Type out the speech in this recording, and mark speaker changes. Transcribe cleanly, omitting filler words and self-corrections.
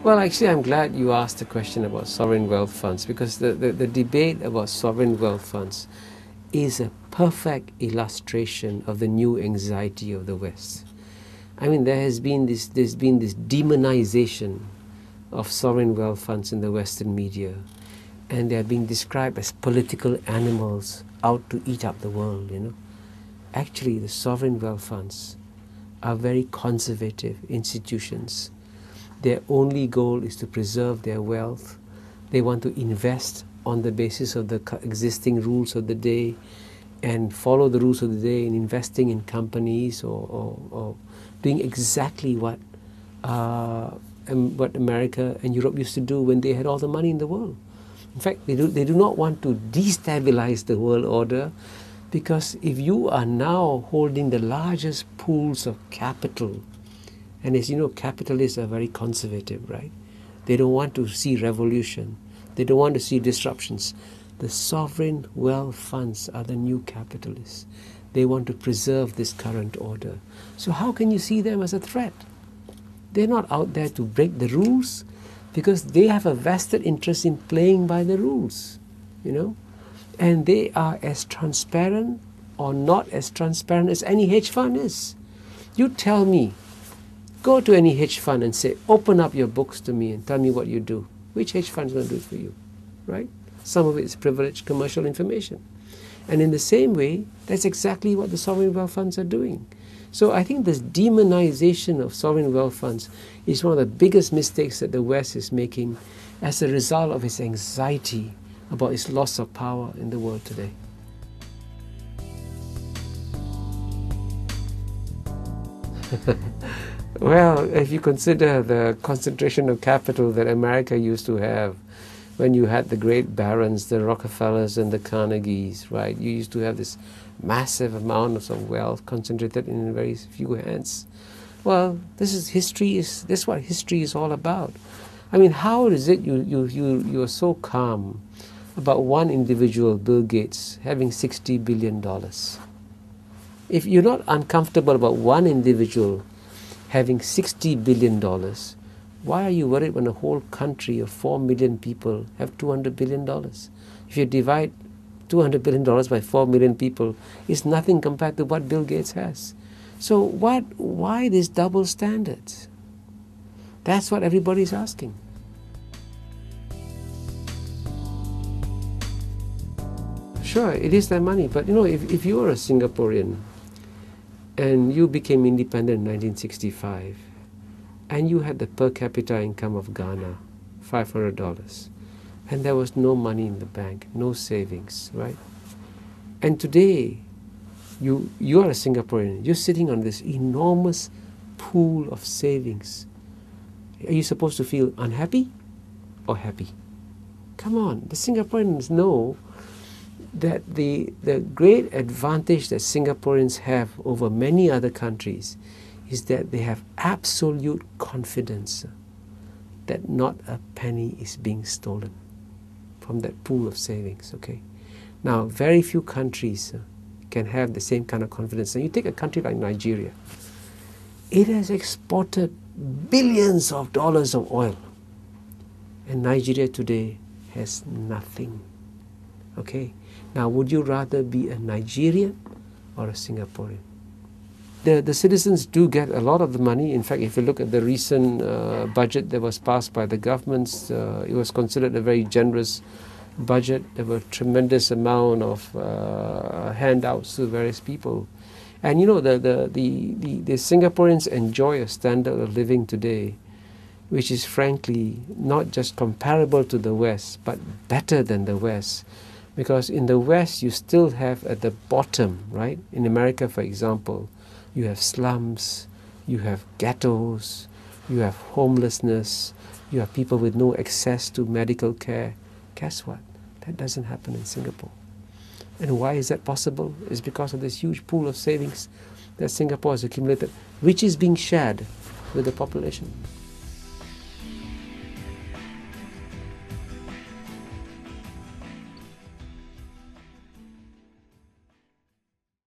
Speaker 1: Well, actually, I'm glad you asked the question about sovereign wealth funds, because the debate about sovereign wealth funds is a perfect illustration of the new anxiety of the West. I mean, there's been this demonization of sovereign wealth funds in the Western media, and they are being described as political animals out to eat up the world, you know. Actually, the sovereign wealth funds are very conservative institutions. Their only goal is to preserve their wealth. They want to invest on the basis of the existing rules of the day and follow the rules of the day in investing in companies or doing exactly what America and Europe used to do when they had all the money in the world. In fact, they do not want to destabilize the world order, because if you are now holding the largest pools of capital, and as you know, capitalists are very conservative, right? They don't want to see revolution. They don't want to see disruptions. The sovereign wealth funds are the new capitalists. They want to preserve this current order. So how can you see them as a threat? They're not out there to break the rules, because they have a vested interest in playing by the rules, you know? And they are as transparent or not as transparent as any hedge fund is. You tell me, go to any hedge fund and say, open up your books to me and tell me what you do. Which hedge fund is going to do it for you, right? Some of it is privileged commercial information. And in the same way, that's exactly what the sovereign wealth funds are doing. So I think this demonization of sovereign wealth funds is one of the biggest mistakes that the West is making as a result of its anxiety about its loss of power in the world today. Well, if you consider the concentration of capital that America used to have, when you had the great barons, the Rockefellers and the Carnegies, right? You used to have this massive amounts of wealth concentrated in very few hands. Well, this is what history is all about. I mean, how is it you are so calm about one individual, Bill Gates, having $60 billion? If you're not uncomfortable about one individual having $60 billion, why are you worried when a whole country of 4 million people have $200 billion? If you divide $200 billion by 4 million people, it's nothing compared to what Bill Gates has. So why this double standards? That's what everybody's asking. Sure, it is their money, but you know, if you are a Singaporean and you became independent in 1965, and you had the per capita income of Ghana, $500, and there was no money in the bank, no savings, right? And today, you are a Singaporean, you're sitting on this enormous pool of savings. Are you supposed to feel unhappy or happy? Come on, the Singaporeans know that the great advantage that Singaporeans have over many other countries is that they have absolute confidence that not a penny is being stolen from that pool of savings, okay? Now, very few countries can have the same kind of confidence. And you take a country like Nigeria. It has exported billions of dollars of oil. And Nigeria today has nothing, okay? Now, would you rather be a Nigerian or a Singaporean? The citizens do get a lot of the money. In fact, if you look at the recent budget that was passed by the governments, it was considered a very generous budget. There were a tremendous amount of handouts to various people. And you know, the Singaporeans enjoy a standard of living today which is frankly not just comparable to the West, but better than the West. Because in the West, you still have at the bottom, right? In America, for example, you have slums, you have ghettos, you have homelessness, you have people with no access to medical care. Guess what? That doesn't happen in Singapore. And why is that possible? It's because of this huge pool of savings that Singapore has accumulated, which is being shared with the population.